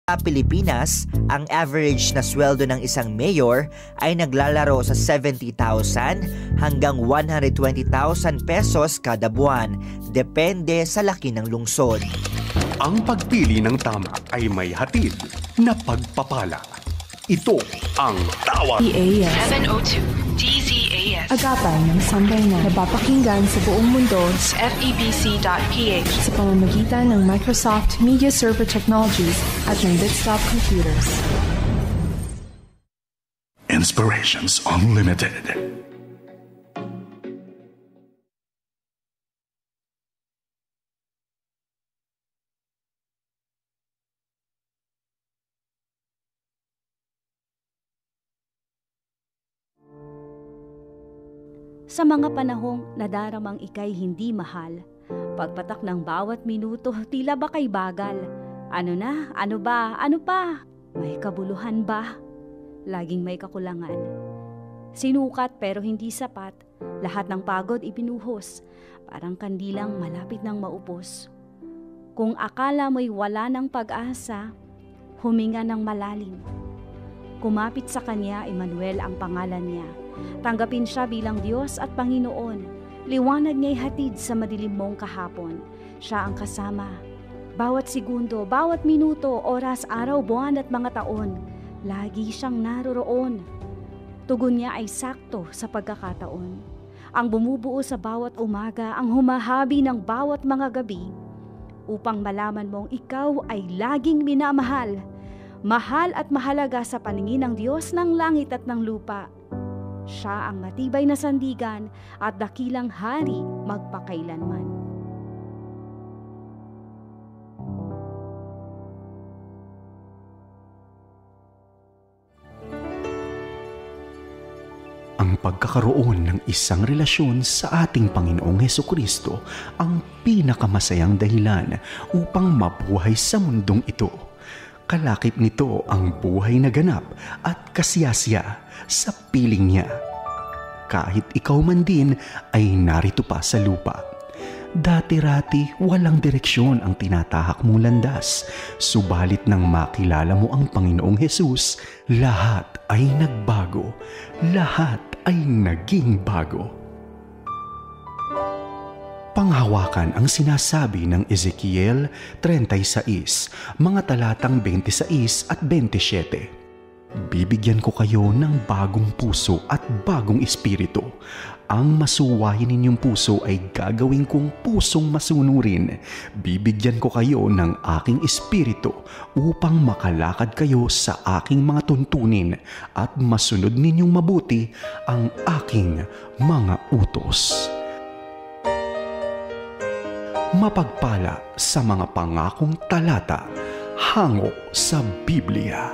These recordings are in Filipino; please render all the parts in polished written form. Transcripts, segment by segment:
Sa Pilipinas, ang average na sweldo ng isang mayor ay naglalaro sa 70,000 hanggang 120,000 pesos kada buwan, depende sa laki ng lungsod. Ang pagpili ng tama ay may hatid na pagpapala. Ito ang Tawag 702 DZAS. Agapan ng sambayanan na napapakinggan sa buong mundo sa FEBC.ph sa pamamagitan ng Microsoft Media Server Technologies at ng Bitstop Computers. Inspirations Unlimited. Sa mga panahong nadaramang ika'y hindi mahal, pagpatak ng bawat minuto tila ba kay bagal. Ano na? Ano ba? Ano pa? May kabuluhan ba? Laging may kakulangan. Sinukat pero hindi sapat, lahat ng pagod ibinuhos, parang kandilang malapit ng maupos. Kung akala mo'y wala ng pag-asa, huminga ng malalim. Kumapit sa kanya, Emmanuel ang pangalan niya. Tanggapin siya bilang Diyos at Panginoon. Liwanag niya'y hatid sa madilim mong kahapon. Siya ang kasama. Bawat segundo, bawat minuto, oras, araw, buwan at mga taon, lagi siyang naroroon. Tugon niya ay sakto sa pagkakataon. Ang bumubuo sa bawat umaga, ang humahabi ng bawat mga gabi, upang malaman mong ikaw ay laging minamahal. Mahal at mahalaga sa paningin ng Diyos ng langit at ng lupa. Siya ang matibay na sandigan at dakilang hari magpakailanman. Ang pagkakaroon ng isang relasyon sa ating Panginoong Hesukristo ang pinakamasayang dahilan upang mabuhay sa mundong ito. Kalakip nito ang buhay na ganap at kasiyasiya sa piling niya. Kahit ikaw man din ay narito pa sa lupa. Dati-rati walang direksyon ang tinatahak mong landas. Subalit nang makilala mo ang Panginoong Hesus, lahat ay nagbago. Lahat ay naging bago. Panghawakan ang sinasabi ng Ezekiel 36, mga talatang 26 at 27. Bibigyan ko kayo ng bagong puso at bagong espiritu. Ang masuwayin ninyong puso ay gagawin kong pusong masunurin. Bibigyan ko kayo ng aking espiritu upang makalakad kayo sa aking mga tuntunin at masunod ninyong mabuti ang aking mga utos. Mapagpala sa mga pangakong talata hango sa Biblia.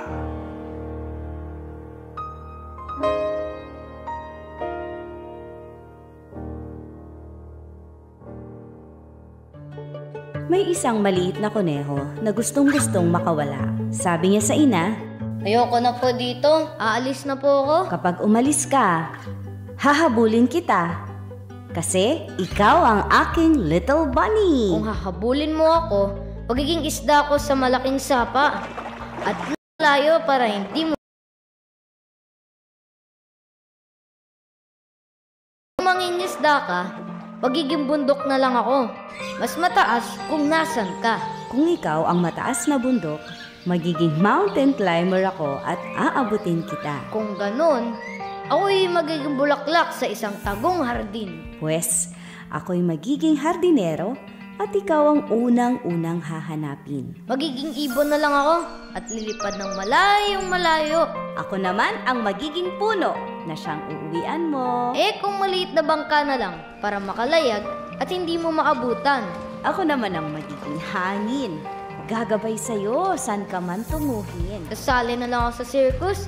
May isang maliit na kuneho na gustong-gustong makawala. Sabi niya sa ina, "Ayoko na po dito. Aalis na po ako." "Kapag umalis ka, hahabulin kita. Kasi ikaw ang aking little bunny." Kung hahabulin mo ako, pagiging isda ko sa malaking sapa. At layo para hindi mo mangingisda ka, pagiging bundok na lang ako. Mas mataas kung nasan ka. Kung ikaw ang mataas na bundok, magiging mountain climber ako at aabutin kita. Kung ganun, ako'y magiging bulaklak sa isang tagong hardin. Pwes, ako'y magiging hardinero at ikaw ang unang-unang hahanapin. Magiging ibon na lang ako at lilipad ng malayong malayo. Ako naman ang magiging puno na siyang uuwian mo. Kung maliit na bangka na lang para makalayag at hindi mo maabutan. Ako naman ang magiging hangin. Gagabay sa'yo saan ka man tumuhin. Kasali na lang ako sa circus.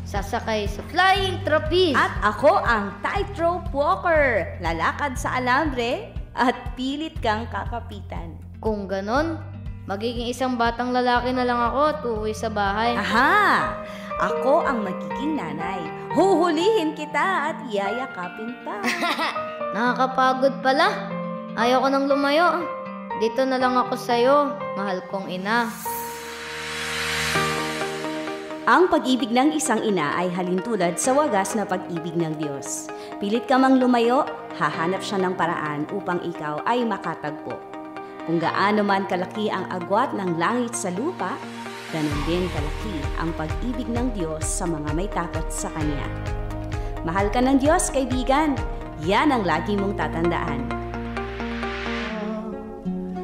Sasakay sa flying trapeze. At ako ang tightrope walker. Lalakad sa alambre at pilit kang kakapitan. Kung ganon, magiging isang batang lalaki na lang ako at uuwi sa bahay. Aha! Ako ang magiging nanay. Huhulihin kita at yayakapin pa. Nakakapagod pala. Ayaw ko nang lumayo. Dito na lang ako sa'yo, mahal kong ina. Ang pag-ibig ng isang ina ay halintulad sa wagas na pag-ibig ng Diyos. Pilit ka mang lumayo, hahanap siya ng paraan upang ikaw ay makatagpo. Kung gaano man kalaki ang agwat ng langit sa lupa, ganun din kalaki ang pag-ibig ng Diyos sa mga may takot sa Kanya. Mahal ka ng Diyos, kaibigan. Yan ang lagi mong tatandaan.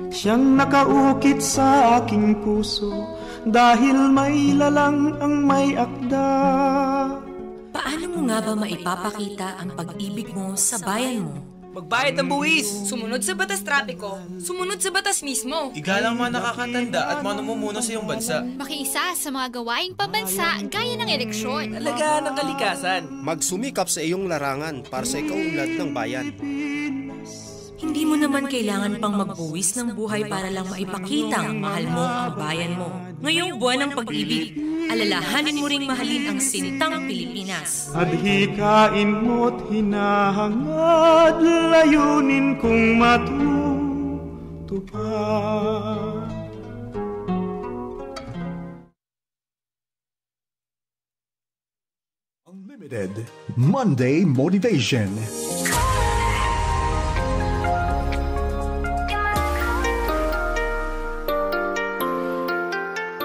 Siyang nakaukit sa aking puso, dahil may lalang ang may akda. Paano mo nga ba maipapakita ang pag-ibig mo sa bayan mo? Magbayad ng buwis! Sumunod sa batas trapiko, sumunod sa batas mismo. Igalang mga nakakatanda at manumumuno sa iyong bansa. Makiisa sa mga gawaing pambansa gaya ng eleksyon. Alagaan ang kalikasan. Magsumikap sa iyong larangan para sa ikaunlad ng bayan. Hindi mo naman kailangan pang magbuwis ng buhay para lang maipakitang mahal mo ang bayan mo. Ngayong buwan ng pag-ibig, alalahanin mo ring mahalin ang sintang Pilipinas. Adhikain mo't hinahangad, layunin kong matutupad. Unlimited Monday Motivation.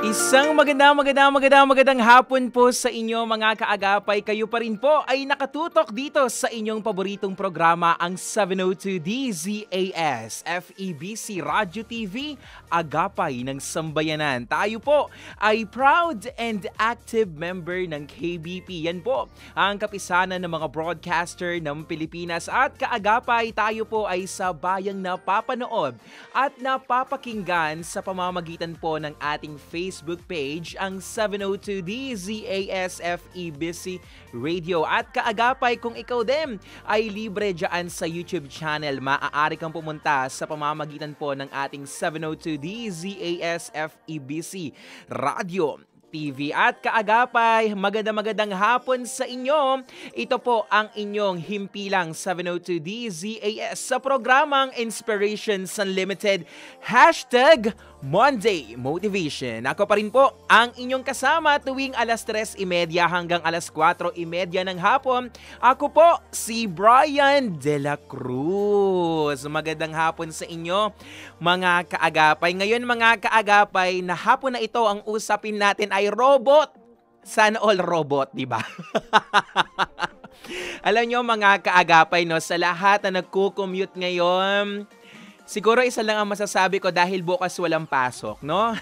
Isang magandang hapon po sa inyo mga kaagapay. Kayo pa rin po ay nakatutok dito sa inyong paboritong programa, ang 702 DZAS FEBC Radio TV, Agapay ng Sambayanan. Tayo po ay proud and active member ng KBP. Yan po ang kapisanan ng mga broadcaster ng Pilipinas. At kaagapay, tayo po ay sa bayang napapanood at napapakinggan sa pamamagitan po ng ating Facebook page, ang 702 DZAS FEBC Radio. At kaagapay, kung ikaw din ay libre dyan sa YouTube channel, maaari kang pumunta sa pamamagitan po ng ating 702 DZAS FEBC Radio TV. At kaagapay, magandang hapon sa inyo. Ito po ang inyong himpilang 702 DZAS sa programang Inspirations Unlimited #Monday Motivation. Ako pa rin po ang inyong kasama tuwing alas 3:30 hanggang alas 4:30 ng hapon. Ako po si Brian De La Cruz. Magandang hapon sa inyo mga kaagapay. Ngayon mga kaagapay, na hapon na ito, ang usapin natin ay robot. Sana all robot, di ba? Alam nyo mga kaagapay, no, sa lahat na nagko-commute ngayon, siguro isa lang ang masasabi ko dahil bukas walang pasok, no?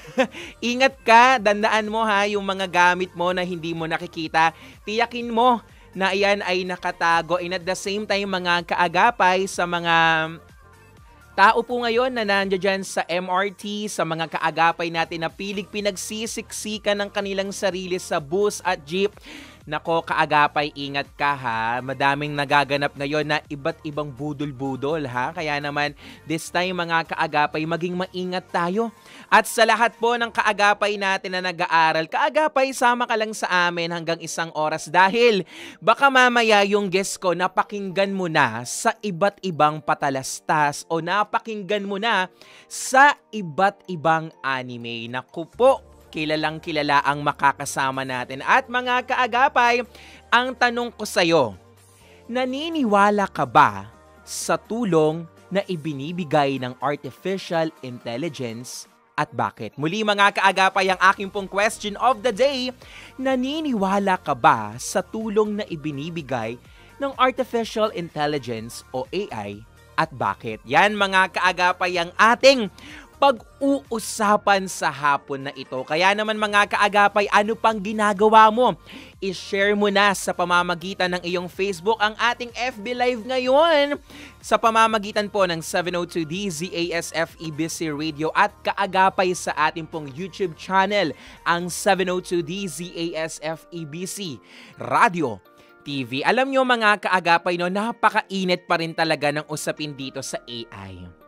Ingat ka, dandaan mo ha, yung mga gamit mo na hindi mo nakikita. Tiyakin mo na iyan ay nakatago. And at the same time, mga kaagapay, sa mga tao po ngayon na nandiyan sa MRT, sa mga kaagapay natin na pilig pinagsisiksikan ng kanilang sarili sa bus at jeep. Nako kaagapay, ingat ka ha. Madaming nagaganap ngayon na iba't ibang budol-budol ha. Kaya naman this time mga kaagapay, maging maingat tayo. At sa lahat po ng kaagapay natin na nag-aaral, kaagapay, sama ka lang sa amin hanggang 1 oras dahil baka mamaya yung guest ko napakinggan mo na sa iba't ibang patalastas o napakinggan mo na sa iba't ibang anime. Naku po, kilalang kilala ang makakasama natin. At mga kaagapay, ang tanong ko sa'yo, naniniwala ka ba sa tulong na ibinibigay ng artificial intelligence at bakit? Muli mga kaagapay, ang aking pong question of the day, naniniwala ka ba sa tulong na ibinibigay ng artificial intelligence o AI at bakit? Yan mga kaagapay ang ating pag-uusapan sa hapon na ito. Kaya naman mga kaagapay, ano pang ginagawa mo? I-share mo na sa pamamagitan ng iyong Facebook ang ating FB Live ngayon sa pamamagitan po ng 702 DZAS FEBC Radio at kaagapay sa ating pong YouTube channel, ang 702 DZAS FEBC Radio TV. Alam nyo mga kaagapay, no, napakainit pa rin talaga ng usapin dito sa AI.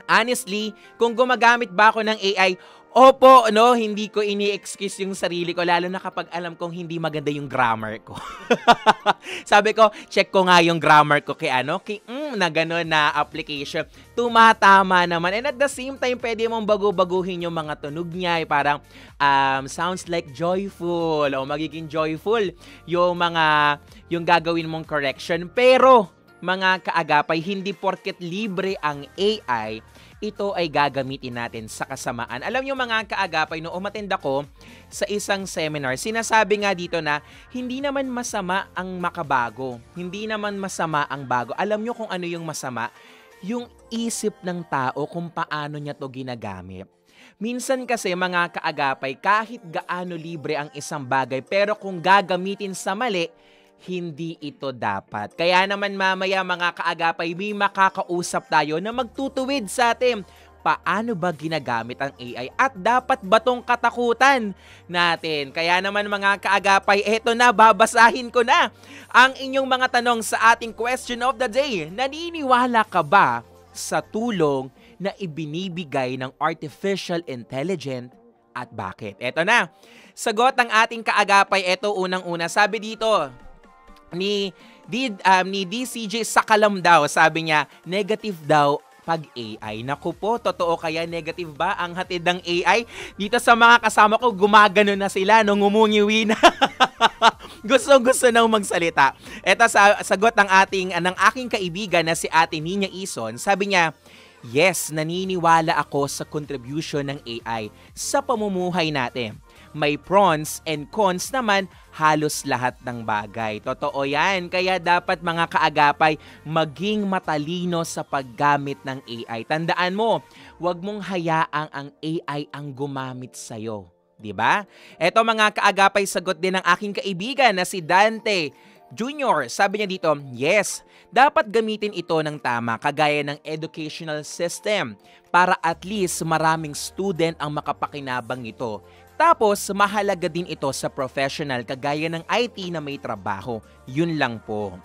Honestly, kung gumagamit ba ako ng AI, Opo, no, hindi ko ini-excuse yung sarili ko, lalo na kapag alam kong hindi maganda yung grammar ko. Sabi ko, check ko nga yung grammar ko kay na gano'n na application. Tumatama naman. And at the same time, pwede mong bago-baguhin yung mga tunog niya. Parang sounds like joyful o magiging joyful yung gagawin mong correction. Pero, mga kaagapay, hindi porket libre ang AI, ito ay gagamitin natin sa kasamaan. Alam niyo mga kaagapay, noong umattend ako sa isang seminar, sinasabi nga dito na hindi naman masama ang makabago. Hindi naman masama ang bago. Alam niyo kung ano yung masama? Yung isip ng tao kung paano niya to ginagamit. Minsan kasi mga kaagapay, kahit gaano libre ang isang bagay, pero kung gagamitin sa mali, hindi ito dapat. Kaya naman mamaya mga kaagapay, may makakausap tayo na magtutuwid sa atin. Paano ba ginagamit ang AI at dapat ba tong katakutan natin? Kaya naman mga kaagapay, eto na, babasahin ko na ang inyong mga tanong sa ating question of the day. Naniniwala ka ba sa tulong na ibinibigay ng artificial intelligence at bakit? Eto na, sagot ng ating kaagapay, eto unang-una. Sabi dito, ni DCJ Sakalam daw, sabi niya, negative daw pag AI. Naku po, totoo kaya negative ba ang hatid ng AI? Dito sa mga kasama ko, gumagano na sila nung umungiwi na. Gusto nang magsalita. Ito sagot ng aking kaibigan na si Ate Nina Ison. Sabi niya, yes, naniniwala ako sa contribution ng AI sa pamumuhay natin. May pros and cons naman halos lahat ng bagay. Totoo yan. Kaya dapat mga kaagapay, maging matalino sa paggamit ng AI. Tandaan mo, huwag mong hayaang ang AI ang gumamit sa'yo. Diba? Eto mga kaagapay, sagot din ng aking kaibigan na si Dante Junior. Sabi niya dito, yes, dapat gamitin ito ng tama kagaya ng educational system para at least maraming student ang makapakinabang nito. Tapos, mahalaga din ito sa professional kagaya ng IT na may trabaho. Yun lang po.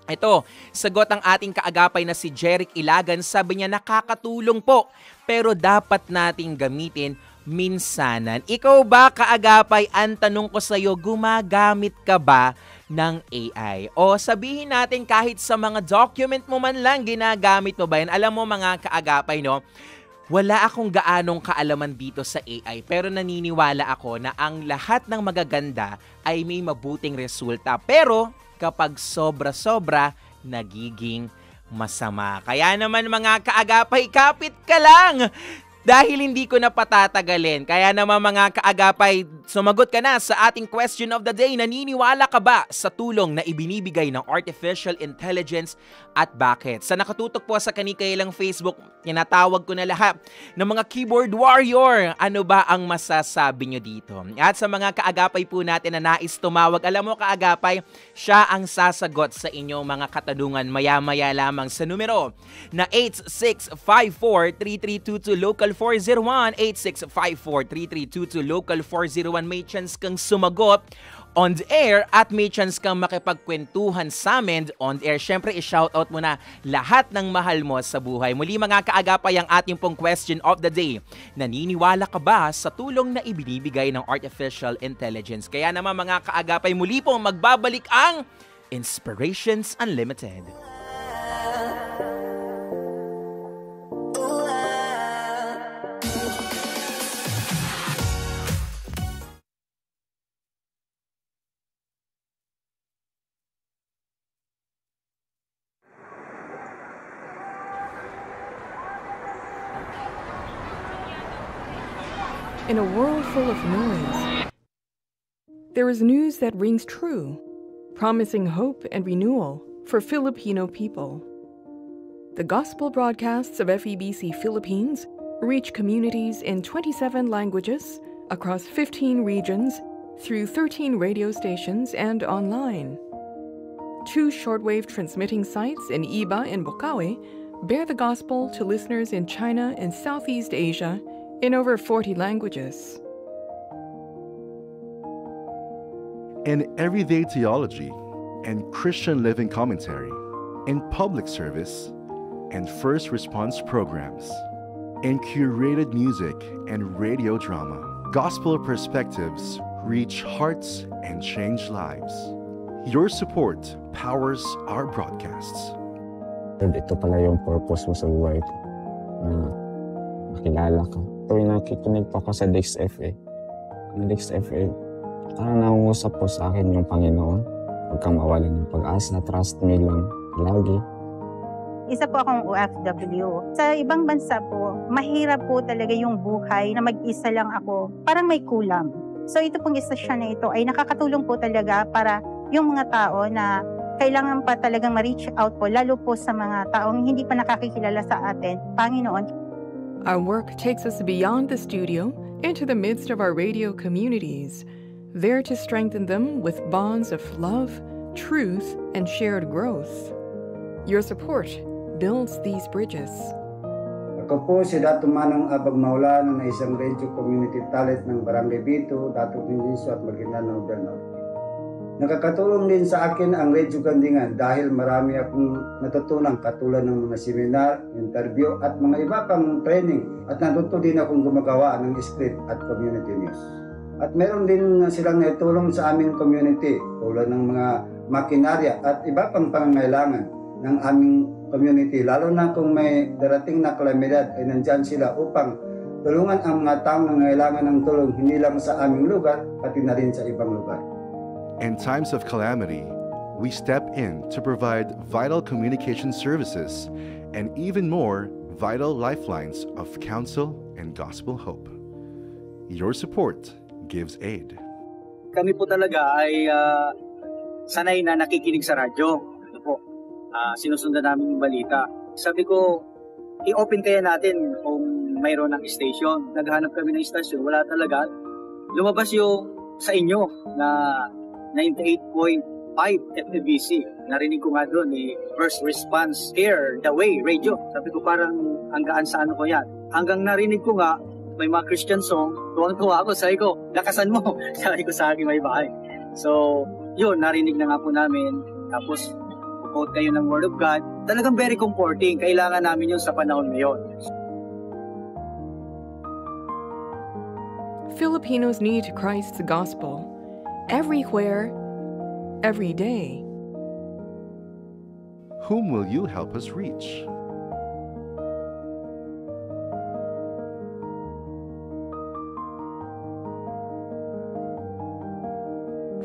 Ito, sagot ang ating kaagapay na si Jeric Ilagan. Sabi niya, nakakatulong po, pero dapat nating gamitin minsanan. Ikaw ba, kaagapay, ang tanong ko sa'yo, gumagamit ka ba ng AI? O sabihin natin kahit sa mga document mo man lang, ginagamit mo ba yan? Alam mo mga kaagapay, no? Wala akong gaanong kaalaman dito sa AI, pero naniniwala ako na ang lahat ng magaganda ay may mabuting resulta. Pero kapag sobra-sobra, nagiging masama. Kaya naman mga kaagapay, kapit ka lang! Dahil hindi ko na patatagalin. Kaya naman mga kaagapay, sumagot ka na sa ating question of the day. Naniniwala ka ba sa tulong na ibinibigay ng artificial intelligence at bakit? Sa nakatutok po sa kanikailang Facebook, tinatawag ko na lahat ng mga keyboard warrior. Ano ba ang masasabi nyo dito? At sa mga kaagapay po natin na nais tumawag, alam mo kaagapay, siya ang sasagot sa inyong mga katanungan maya-maya lamang sa numero na 8654-3322 local 401-8654-3322 local 401. May chance kang sumagot on the air at may chance kang makipagkwentuhan sa amin on the air. Syempre, i-shoutout mo na lahat ng mahal mo sa buhay. Muli mga kaagapay, ang ating pong question of the day. Naniniwala ka ba sa tulong na ibinibigay ng artificial intelligence? Kaya naman mga kaagapay, muli pong magbabalik ang Inspirations Unlimited. In a world full of noise, there is news that rings true, promising hope and renewal for Filipino people. The gospel broadcasts of FEBC Philippines reach communities in 27 languages across 15 regions through 13 radio stations and online. 2 shortwave transmitting sites in Iba and Bocaue bear the gospel to listeners in China and Southeast Asia in over 40 languages. In everyday theology and Christian living commentary, in public service and first response programs, in curated music and radio drama. Gospel perspectives reach hearts and change lives. Your support powers our broadcasts. Ito pala yung purpose mo sa buhay ko. Makilala ka. Tuwing nakikinig po ako sa Dix FA. Ang Dix FA, nangungusap po sa akin yung Panginoon. Huwag kang mawalan ng pag-asa, trust me lang lagi. Isa po akong OFW. Sa ibang bansa po, mahirap po talaga yung buhay na mag-isa lang ako. Parang may kulang. So ito pong istasyon na ito ay nakakatulong po talaga para yung mga tao na kailangan pa talagang ma-reach out po, lalo po sa mga taong hindi pa nakakikilala sa atin, Panginoon. Our work takes us beyond the studio into the midst of our radio communities, there to strengthen them with bonds of love, truth, and shared growth. Your support builds these bridges. Ako po si Dato Manang Abag Maulano na isang radio community talent ng Barangay Bito, Dato Mindiso at Maguindanao del Norte. Nakakatulong din sa akin ang Radio Gandingan dahil marami akong natutunan katulad ng mga seminar, interview at mga iba pang training at natuto din akong gumagawa ng script at community news. At meron din silang naitulong sa aming community tulad ng mga makinarya at iba pang pangangailangan ng aming community. Lalo na kung may darating na kalamidad ay nandyan sila upang tulungan ang mga taong nangailangan ng tulong hindi lang sa aming lugar pati na rin sa ibang lugar. In times of calamity, we step in to provide vital communication services and even more vital lifelines of counsel and gospel hope. Your support gives aid. Kami po talaga ay sanay na nakikinig sa radyo. Ano po, sinusundan namin yung balita. Sabi ko, i-open kaya natin kung mayroon ng station. Naghahanap kami ng station, wala talaga. Lumabas yung sa inyo na 98.5 FEBC. Narinig ko nga doon First Response Air, The Way, Radio. Sabi ko parang hanggaan sa ano ko yan. Hanggang narinig ko nga, may mga Christian song, tuwang-tuwa ako, sabi ko, lakasan mo, sabi ko sa aking may bahay. So, yun, narinig na nga po namin. Tapos, quote kayo ng Word of God. Talagang very comforting. Kailangan namin yun sa panahon ngayon. Filipinos need Christ's gospel. Everywhere, every day. Whom will you help us reach?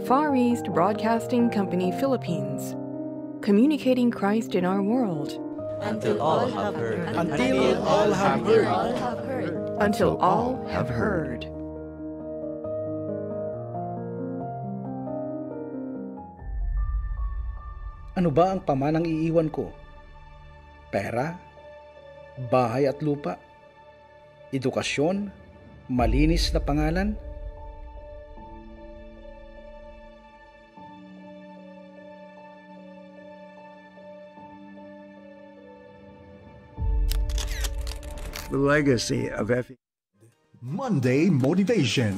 Far East Broadcasting Company, Philippines. Communicating Christ in our world. Until all have heard. Until all have heard. Until all have heard. Ano ba ang pamanang iiwan ko? Pera? Bahay at lupa? Edukasyon? Malinis na pangalan? The legacy of FE. Monday Motivation.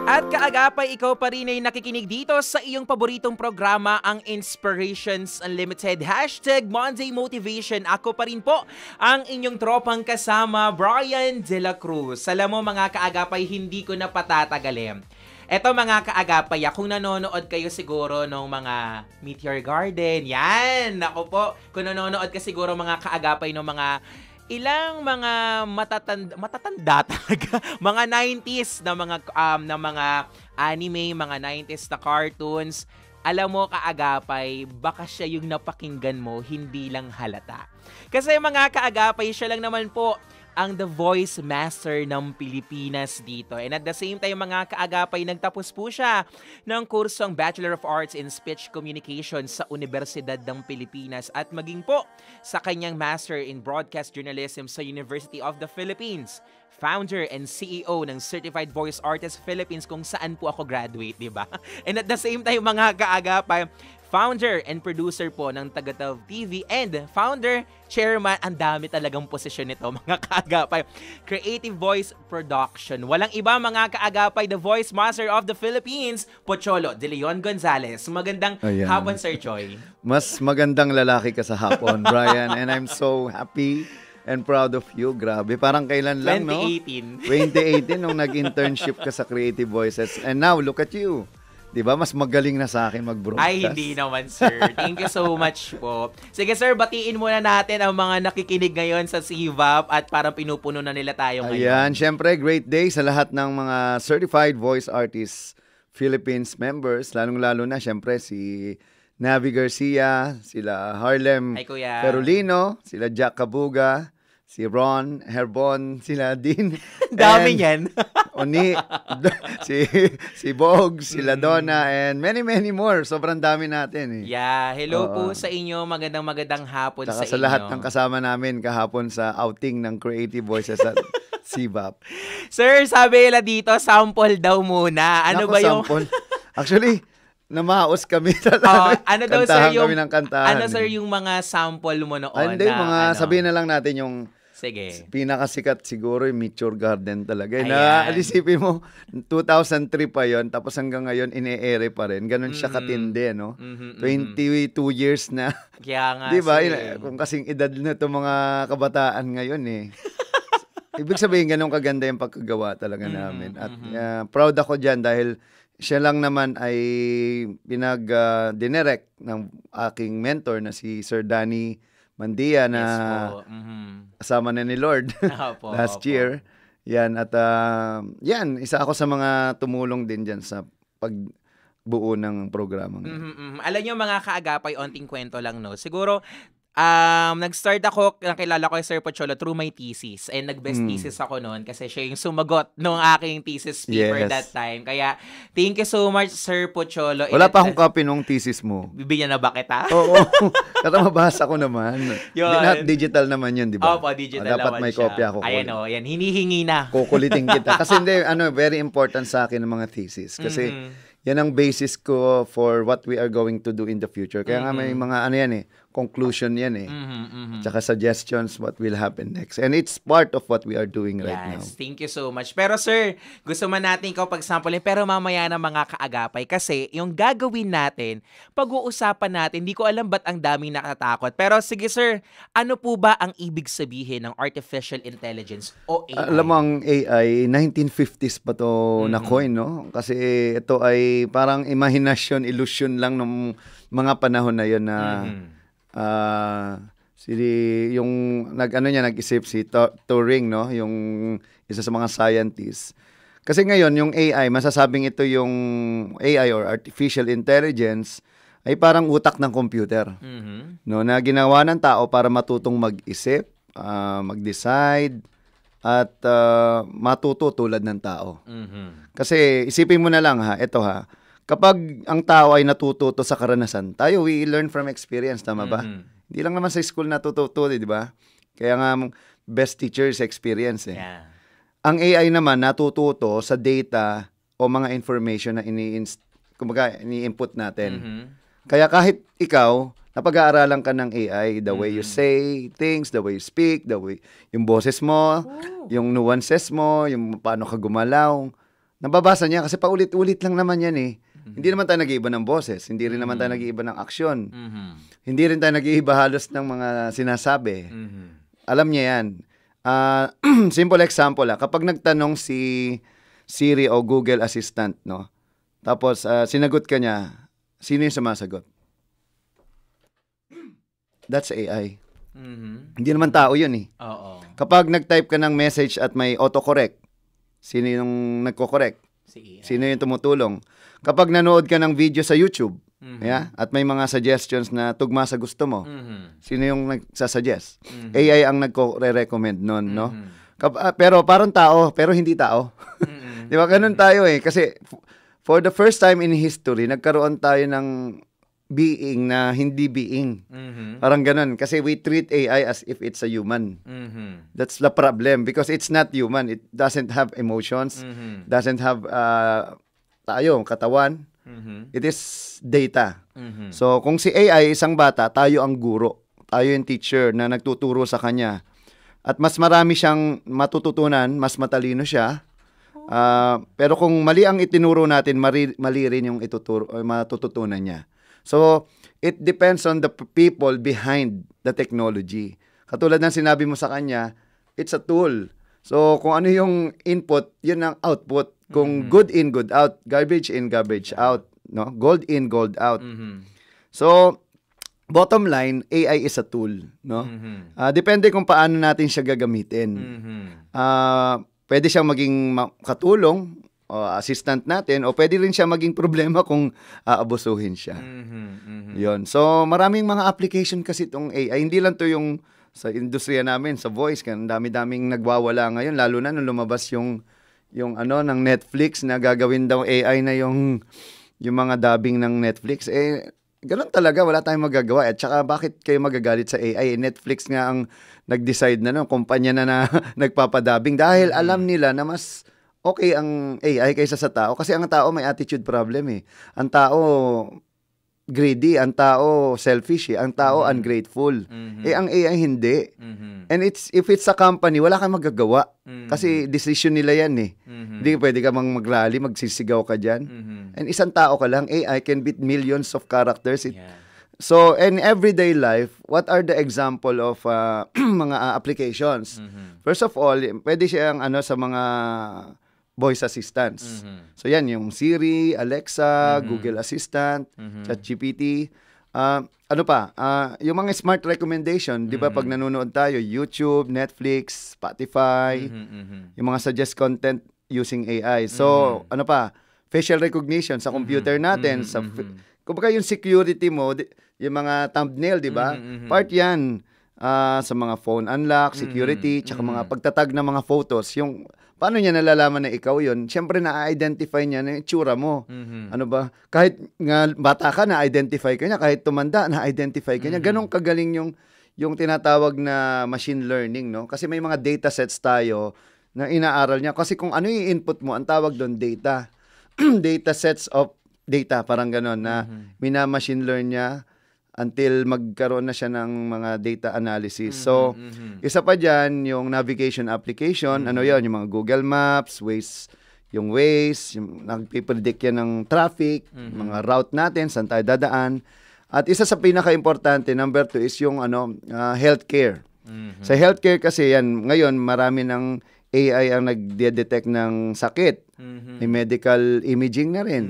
At kaagapay, ikaw pa rin ay nakikinig dito sa iyong paboritong programa, ang Inspirations Unlimited. #Monday Motivation. Ako pa rin po ang inyong tropang kasama, Brian De La Cruz. Alam mo mga kaagapay, hindi ko na patatagalin. Eto mga kaagapay, kung nanonood kayo siguro ng mga Meteor Garden, yan! Ako po, kung nanonood ka siguro mga kaagapay ng mga ilang mga matatanda talaga, mga 90s na mga anime, mga 90s na cartoons. Alam mo kaagapay, baka siya yung napakinggan mo, hindi lang halata. Kasi mga kaagapay, siya lang naman po ang The Voice Master ng Pilipinas dito. And at the same time, mga kaagapay, nagtapos po siya ng kursong Bachelor of Arts in Speech Communication sa Universidad ng Pilipinas at maging po sa kanyang Master in Broadcast Journalism sa University of the Philippines. Founder and CEO ng Certified Voice Artist Philippines, kung saan po ako graduate, di ba? And at the same time, mga kaagapay, founder and producer po ng Tagatog TV, and founder, chairman, ang dami talagang posisyon nito, mga kaagapay. Creative Voice Production. Walang iba, mga kaagapay, the Voice Master of the Philippines, Pocholo De Leon Gonzalez. Magandang hapon, Sir Choi. Mas magandang lalaki ka sa hapon, Brian, and I'm so happy and proud of you. Grabe, parang kailan lang, 2018. No? 2018, nung nag-internship ka sa Creative Voices. And now, look at you. Diba? Mas magaling na sa akin mag-broadcast. Ay, hindi naman, sir. Thank you so much po. Sige, sir, batiin muna natin ang mga nakikinig ngayon sa CVAP at parang pinupuno na nila tayo ngayon. Ayan, syempre, great day sa lahat ng mga Certified Voice Artists Philippines members, lalong-lalo na, syempre, si Navi Garcia, sila Harlem Perulino, sila Jack Kabuga, si Ron Herbon, sila Dean. Dami yan. Oni, si Bog, sila Donna, and many more. Sobrang dami natin. Yeah, hello po sa inyo. Magandang hapon sa inyo. Sa lahat ng kasama namin kahapon sa outing ng Creative Voices at CVAP. Sir, sabi nila dito, sample daw muna. Ano ba yung... Sample? Actually, namaos kami talaga. Ano daw, sir, yung... kami ng kantahan. Ano, sir, yung mga sample mo noon? Hindi, mga sabihin na lang natin yung... Sige. Pinakasikat siguro yung Mature Garden talaga. Alisipin mo, 2003 pa yon, tapos hanggang ngayon ine-ere pa rin. Ganun siya katindi, no? 22 years na. Kaya nga, diba? Kung kasing edad na itong mga kabataan ngayon Ibig sabihin, ganun kaganda yung pagkagawa talaga namin. At proud ako dyan dahil siya lang naman ay dinirect ng aking mentor na si Sir Danny Mandia na kasama na ni Lord last year. Yan, at yan, isa ako sa mga tumulong din dyan sa pagbuo ng programa. Alam niyo, mga kaagapay, onting kwento lang, no? Siguro, nag-start ako, nakilala ko yung Sir Pocholo through my thesis, and nag-best thesis ako noon kasi siya yung sumagot nung aking thesis paper that time. Kaya, thank you so much, Sir Pocholo. Wala pa akong copy nung thesis mo. Bibigyan na ba kita? Oo. Kata mabasa ko naman. Digital naman yun, di ba? Opo, digital dapat may kopya ako. Ayan o, yan. Hinihingi na. Kukulitin kita. Kasi hindi, very important sa akin ang mga thesis. Kasi, yan ang basis ko for what we are going to do in the future. Kaya nga may mga conclusion yan Tsaka suggestions what will happen next. And it's part of what we are doing right now. Thank you so much. Pero sir, gusto man natin ikaw pag-samplein, pero mamaya na, mga kaagapay, kasi yung gagawin natin, pag-uusapan natin, hindi ko alam ba't ang daming nakatakot. Pero sige sir, ano po ba ang ibig sabihin ng artificial intelligence o AI? Alam mo, ang AI, 1950s pa to na-coin, no? Kasi ito ay parang imahinasyon, illusion lang ng mga panahon na yun na yung nag-isip si Turing, no? Yung isa sa mga scientists. Kasi ngayon, yung AI, masasabing ito yung AI or artificial intelligence ay parang utak ng computer. No, na ginawa ng tao para matutong mag-isip, mag-decide, at matuto tulad ng tao. Kasi isipin mo na lang kapag ang tao ay natututo sa karanasan, tayo, we learn from experience, tama ba? Hindi lang naman sa school natututo, di ba? Kaya nga, best teacher is experience. Ang AI naman, natututo sa data o mga information na ini-input natin. Kaya kahit ikaw, napag-aaralan ka ng AI, the way you say things, the way you speak, yung boses mo, yung nuances mo, yung paano ka gumalaw, nababasa niya kasi paulit-ulit lang naman yan Hindi naman tayo nag-iiba ng boses, hindi rin naman tayo nag-iiba ng aksyon. Hindi rin tayo nag-iiba halos ng mga sinasabi. Alam niya yan. Simple example kapag nagtanong si Siri o Google Assistant, no? Tapos sinagot ka niya, sino yung sumasagot? That's AI. Hindi naman tao yun Kapag nag-type ka ng message at may autocorrect, sino yung nagko-correct? Sino yung tumutulong? Kapag nanood ka ng video sa YouTube, at may mga suggestions na tugma sa gusto mo, sino yung nagsasuggest? AI ang nagko-recommend nun, no? Pero parang tao, pero hindi tao. Di ba? Ganun tayo Kasi for the first time in history, nagkaroon tayo ng being na hindi being. Parang ganun. Kasi we treat AI as if it's a human. That's the problem because it's not human. It doesn't have emotions, doesn't have katawan, It is data. Mhm. So, kung si AI isang bata, tayo ang guro. Tayo yung teacher na nagtuturo sa kanya. At mas marami siyang matututunan, mas matalino siya. Pero kung mali ang itinuro natin, mali rin yung matututunan niya. So, it depends on the people behind the technology. Katulad ng sinabi mo sa kanya, it's a tool. So, kung ano yung input, yun ang output. Kung good in, good out, garbage in, garbage out, no? Gold in, gold out. So, bottom line, AI is a tool, no? Depende kung paano natin siya gagamitin. Pwede siyang maging katulong, assistant natin, o pwede rin siya maging problema kung aabusuhin siya. Yun. So, maraming mga application kasi itong AI. Hindi lang to yung sa industriya namin, sa voice, ang dami-daming nagwawala ngayon, lalo na nung lumabas yung ng Netflix na gagawin daw AI na yung mga dubbing ng Netflix. Ganun talaga, wala tayong magagawa. At saka bakit kayo magagalit sa AI? Netflix nga ang nag-decide na, kumpanya na nagpapadabing dahil alam nila na mas okay ang AI kaysa sa tao. Kasi ang tao may attitude problem eh. Ang tao greedy, ang tao selfish eh. Ang tao ungrateful. Ang AI hindi. And if it's a company, wala kang magagawa. Kasi decision nila yan eh. Hindi pwede ka magrally, magsisigaw ka dyan. And isang tao ka lang, AI can beat millions of characters. So, in everyday life, what are the example of mga applications? First of all, pwede siyang sa mga voice assistants. So, yan, yung Siri, Alexa, Google Assistant, ChatGPT. Ano pa? Yung mga smart recommendation, di ba pag nanonood tayo, YouTube, Netflix, Spotify, yung mga suggest content using AI. So, ano pa? Facial recognition sa computer natin. Kumbaga yung security mo, yung mga thumbnail, di ba? Part yan sa mga phone unlock, security, tsaka mga pagtatag ng mga photos. Yung paano niya nalalaman na ikaw yun? Siyempre, na-identify niya na yung tsura mo. Ano ba? Kahit nga bata ka, na-identify ka niya. Kahit tumanda, na-identify ka niya. Ganong kagaling yung tinatawag na machine learning, no? Kasi may mga data sets tayo na inaaral niya. Kasi kung ano yung input mo, ang tawag doon, data. Data sets of data, parang ganon, na mina-machine learn niya until magkaroon na siya ng mga data analysis. So, isa pa dyan, yung navigation application, ano yun, yung mga Google Maps, Waze, yung nagpipredict yan ng traffic, mga route natin, saan tayo dadaan. At isa sa pinaka-importante, number 2, is yung healthcare. Sa healthcare kasi yan, ngayon, marami ng AI ang nagde-detect ng sakit. May medical imaging na rin.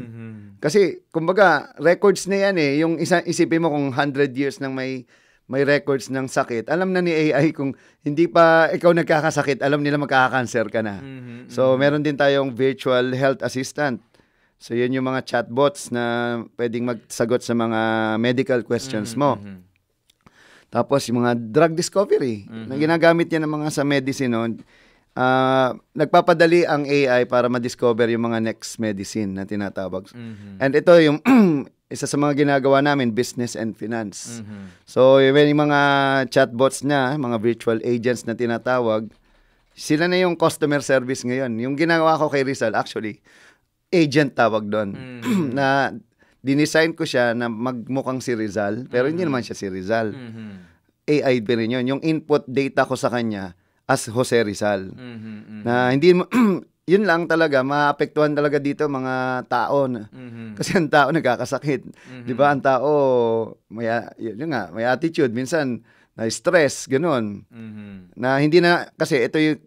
Kasi, kumbaga, records na yan eh. Yung isipin mo kung 100 years nang may records ng sakit, alam na ni AI kung hindi pa ikaw nagkakasakit, alam nila magkaka-cancer ka na. So, meron din tayong virtual health assistant. So, yun yung mga chatbots na pwedeng magsagot sa mga medical questions mo. Tapos, yung mga drug discovery na ginagamit yan ng mga sa medicine, no? Nagpapadali ang AI para ma-discover yung mga next medicine na tinatawag. And ito yung isa sa mga ginagawa namin, business and finance. So, yung mga chatbots na, mga virtual agents na tinatawag, sila na yung customer service ngayon. Yung ginagawa ko kay Rizal, actually, agent tawag doon. Na dinesign ko siya na magmukhang si Rizal, pero hindi naman siya si Rizal. AI pa rin yun. Yung input data ko sa kanya, as Jose Rizal. Na hindi mo, yun lang talaga, maapektuhan talaga dito mga tao. Kasi ang tao nagkakasakit. Di ba? Ang tao, may attitude. Minsan, na-stress, ganun. Na hindi na, kasi ito yung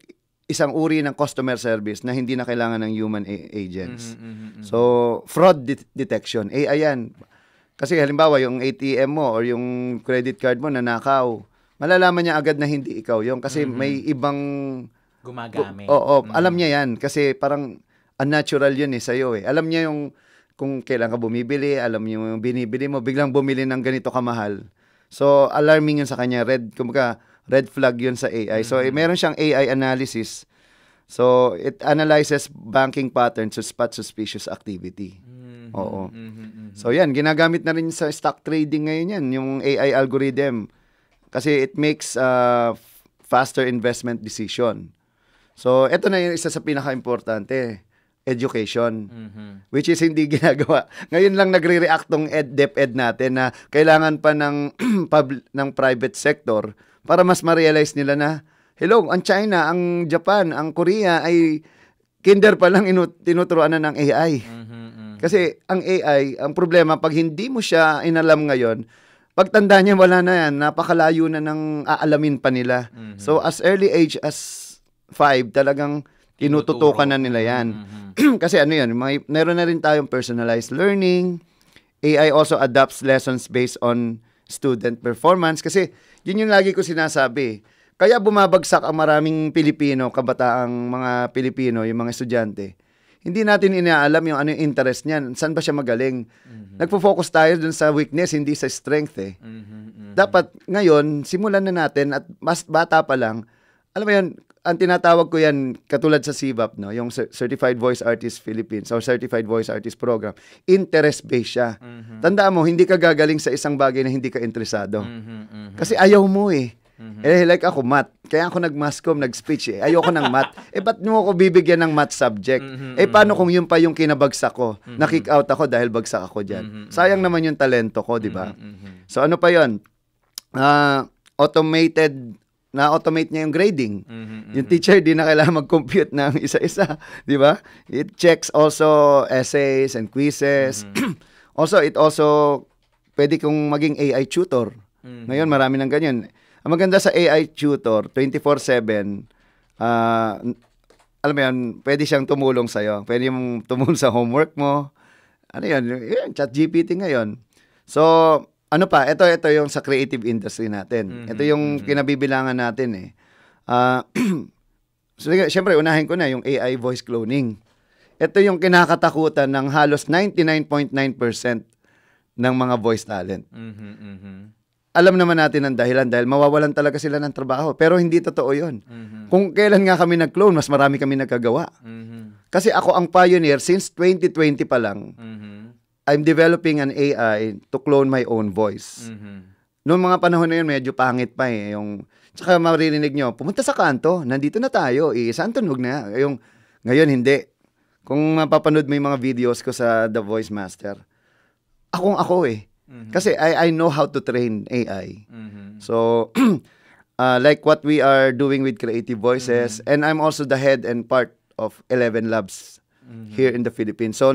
isang uri ng customer service na hindi na kailangan ng human agents. So, fraud detection, AI yan. Kasi halimbawa, yung ATM mo or yung credit card mo nanakaw, malalaman niya agad na hindi ikaw yung kasi may ibang gumagamit. Alam niya yan kasi parang unnatural yun sa'yo eh. Alam niya yung kung kailan ka bumibili, alam niya yung binibili mo, biglang bumili ng ganito kamahal. So, alarming yun sa kanya. Red flag yun sa AI. So, meron siyang AI analysis. So, it analyzes banking patterns to spot suspicious activity. Oo. So, yan. Ginagamit na rin sa stock trading ngayon yan, yung AI algorithm. Kasi it makes faster investment decision. So, ito na yung isa sa pinaka-importante. education. Which is hindi ginagawa. Ngayon lang nagre-react tong DepEd natin na kailangan pa ng, ng private sector para mas ma-realize nila na, hello, ang China, ang Japan, ang Korea ay kinder pa lang tinuturuan na ng AI. Kasi ang AI, ang problema, pag hindi mo siya inalam ngayon, pagtanda niya, wala na yan. Napakalayo na ng aalamin pa nila. So, as early age as 5, talagang tinututukan na nila yan. Kasi ano yan, meron na rin tayong personalized learning. AI also adapts lessons based on student performance. Kasi yun yung lagi ko sinasabi. Kaya bumabagsak ang maraming Pilipino, kabataang mga Pilipino, yung mga estudyante. Hindi natin inaalam yung ano yung interest niyan. Saan ba siya magaling? Nagpo-focus tayo dun sa weakness, hindi sa strength eh. Dapat ngayon, simulan na natin at mas bata pa lang. Alam mo yun, ang tinatawag ko yan, katulad sa CVAP, no? Yung Certified Voice Artist Philippines or Certified Voice Artist Program, interest-based siya. Tandaan mo, hindi ka gagaling sa isang bagay na hindi ka interesado. Kasi ayaw mo eh. Like ako, math. Kaya ako nag-masscom, nag-speech eh. Ayoko ng math. Ba't mo ako bibigyan ng math subject? Paano kung yun pa yung kinabagsak ko? Na-kick out ako dahil bagsak ako dyan. Sayang naman yung talento ko, di ba? So ano pa yun? Na-automate niya yung grading. Yung teacher, di na kailangan mag-compute ng isa-isa. Di ba? It checks also essays and quizzes. It also, pwede kong maging AI tutor. Ngayon, marami ng ganyan. Ang maganda sa AI tutor, 24/7, alam mo yan, pwede siyang tumulong sa'yo. Pwede mong tumulong sa homework mo. Ano yan? ChatGPT ngayon. So, ano pa? Ito yung sa creative industry natin. Ito yung kinabibilangan natin eh. So, syempre, unahin ko na yung AI voice cloning. Ito yung kinakatakutan ng halos 99.9% ng mga voice talent. Alam naman natin ang dahilan dahil mawawalan talaga sila ng trabaho. Pero hindi totoo yun. Kung kailan nga kami nag-clone, mas marami kami nagkagawa. Kasi ako ang pioneer since 2020 pa lang. I'm developing an AI to clone my own voice. Noong mga panahon na yun, medyo pangit pa eh. Tsaka maririnig nyo, pumunta sa kanto, nandito na tayo, isang tunog na. Ngayon, hindi. Kung mapapanood mo yung mga videos ko sa The Voice Master, ako eh. Kasi I know how to train AI. So, like what we are doing with Creative Voices, and I'm also the head and part of 11 Labs here in the Philippines. So,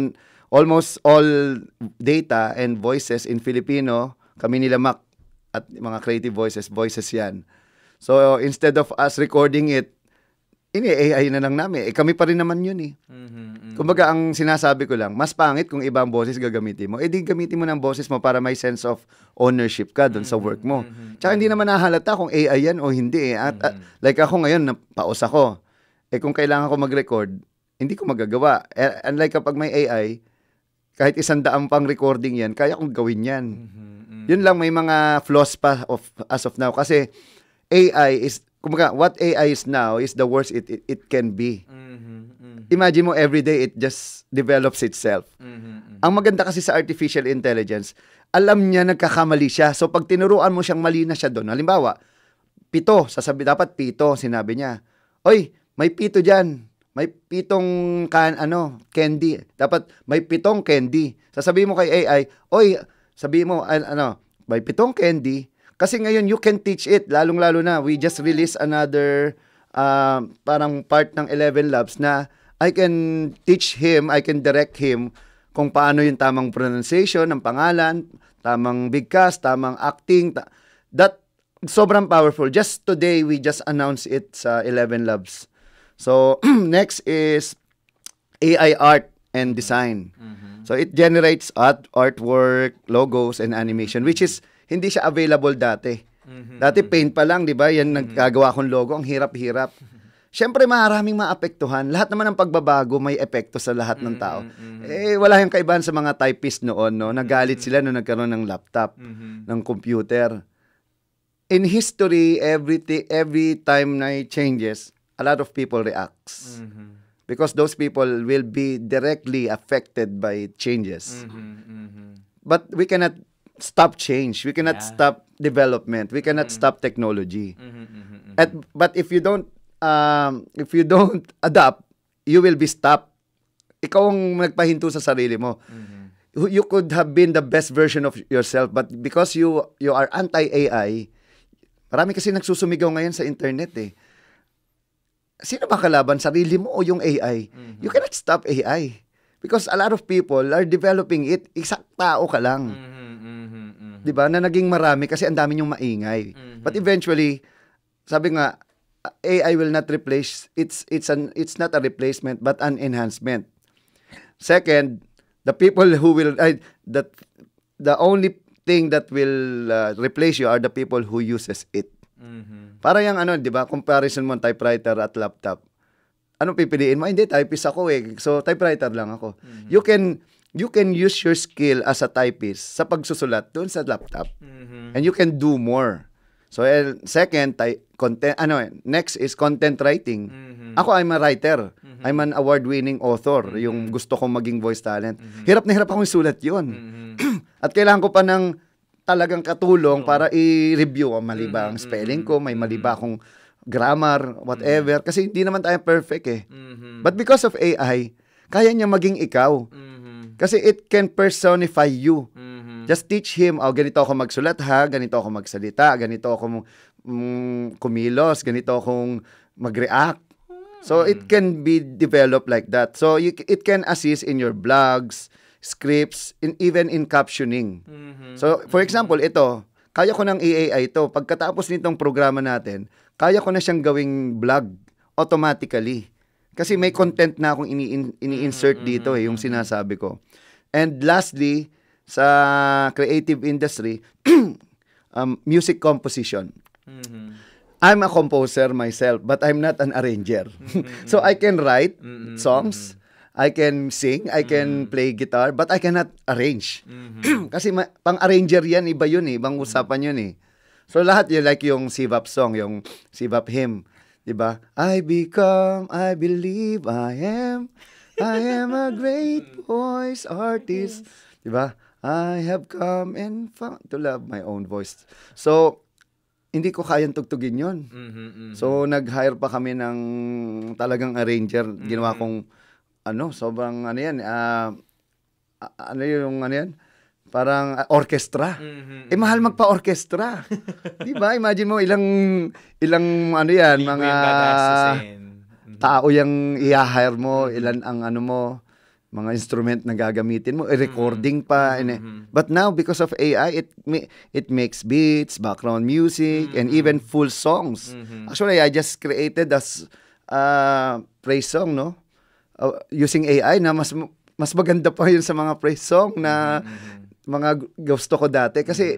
almost all data and voices in Filipino, kami nila Mac at mga Creative Voices yan. So, instead of us recording it, AI na lang namin. Kami pa rin naman yun eh. Kumbaga, ang sinasabi ko lang, mas pangit kung ibang boses gagamitin mo. Di gamitin mo ng boses mo para may sense of ownership ka dun sa work mo. Tsaka hindi naman nahalata kung AI yan o hindi eh. Like ako ngayon, paus ako. Kung kailangan ko mag-record, hindi ko magagawa. Unlike kapag may AI, kahit 100 pang recording yan, kaya kong gawin yan. Yun lang, may mga flaws pa as of now. Kasi AI is, kumbaga, what AI is now is the worst it can be. Imagine mo, everyday it just develops itself. Ang maganda kasi sa artificial intelligence, alam niya nagkakamali siya. So, pag tinuruan mo siyang mali na siya doon, halimbawa, 7, dapat 7, sinabi niya. Oy, may 7 dyan. May 7 candy. Dapat may 7 candy. Sasabihin mo kay AI, oy, sabihin mo, may 7 candy. Kasi ngayon, you can teach it. Lalong-lalo na, we just released another parang part ng 11 Labs na I can teach him, I can direct him kung paano yung tamang pronunciation ng pangalan, tamang bigkas, tamang acting. That, sobrang powerful. Just today, we just announced it sa 11 Labs. So, next is AI art and design. So, it generates artwork, logos, and animation, which is hindi siya available dati. Dati paint pa lang, di ba? Yan nagkagawa kong logo, ang hirap-hirap. Siyempre, maraming maapektuhan. Lahat naman ng pagbabago may epekto sa lahat ng tao. Wala yung kaibahan sa mga typist noon, no? Nagalit sila nung nagkaroon ng laptop, ng computer. In history, every time na it changes, a lot of people reacts. Because those people will be directly affected by changes. But we cannot stop change. We cannot stop development. We cannot stop technology. But if you don't adapt, you will be stopped ikaw ang nagpahinto sa sarili mo. You could have been the best version of yourself, but because you are anti-AI, marami kasi nagsusumigaw ngayon sa internet eh. Sino ba kalaban? Sarili mo o yung AI? You cannot stop AI. Because a lot of people are developing it. Isang tao ka lang. Diba? Na naging marami kasi ang dami niyong maingay. But eventually, sabi nga, AI will not replace, it's not a replacement, but an enhancement. Second, the people who will, the only thing that will replace you are the people who uses it. Para yung di ba, comparison mo typewriter at laptop. Anong pipiliin mo? Hindi, typist ako eh. So, typewriter lang ako. You can use your skill as a typist sa pagsusulat doon sa laptop. And you can do more. So, second, next is content writing. Ako, I'm a writer. I'm an award-winning author. Yung gusto kong maging voice talent. Hirap na hirap akong isulat yun. At kailangan ko pa ng talagang katulong para i-review. Mali ba ang spelling ko? May mali ba akong grammar? Whatever. Kasi hindi naman tayo perfect eh. But because of AI, kaya niya maging ikaw. Kasi it can personify you. Just teach him, ganito ako magsulat ha, ganito ako magsalita, ganito ako kumilos, ganito akong mag-react. So, it can be developed like that. So, it can assist in your blogs, scripts, even in captioning. So, for example, ito, kaya ko ng AI ito. Pagkatapos nitong programa natin, kaya ko na siyang gawing blog automatically. Kasi may content na akong ini-insert dito yung sinasabi ko. And lastly, sa creative industry, music composition. I'm a composer myself, but I'm not an arranger. So I can write songs, I can sing, I can play guitar, but I cannot arrange. Kasi pang-arranger yan, iba yun eh, ibang usapan yun eh. So lahat yun, like yung sivap song, yung sivap hymn, diba? I believe I am a great voice artist. Diba? I have come and found to love my own voice. So, hindi ko kayang tugtugin yun. So, nag-hire pa kami ng talagang arranger. Ginawa kong, sobrang, parang orchestra. Mahal magpa-orchestra. Diba? Imagine mo, ilang mga tao yung i-hire mo, ilan ang mga instrument na gagamitin mo, recording pa. But now, because of AI, it makes beats, background music, and even full songs. Actually, I just created as praise song, no? Using AI na mas maganda pa yun sa mga praise song na mga gusto ko dati. Kasi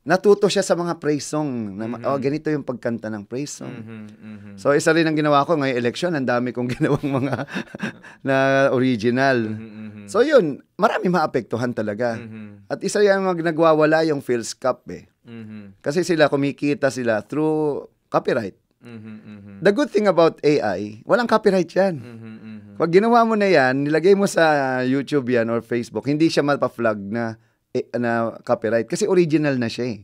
natuto siya sa mga praise song. Ganito yung pagkanta ng praise song. So, isa rin ang ginawa ko ngayong election. Ang dami kong ginawang mga na original. So, yun. Marami maapektuhan talaga. At isa yung nagwawala yung Phil's Cup eh. Kasi sila, kumikita sila through copyright. The good thing about AI, walang copyright yan. Pag ginawa mo na yan, nilagay mo sa YouTube yan or Facebook, hindi siya mapa-flag na copyright kasi original na siya eh.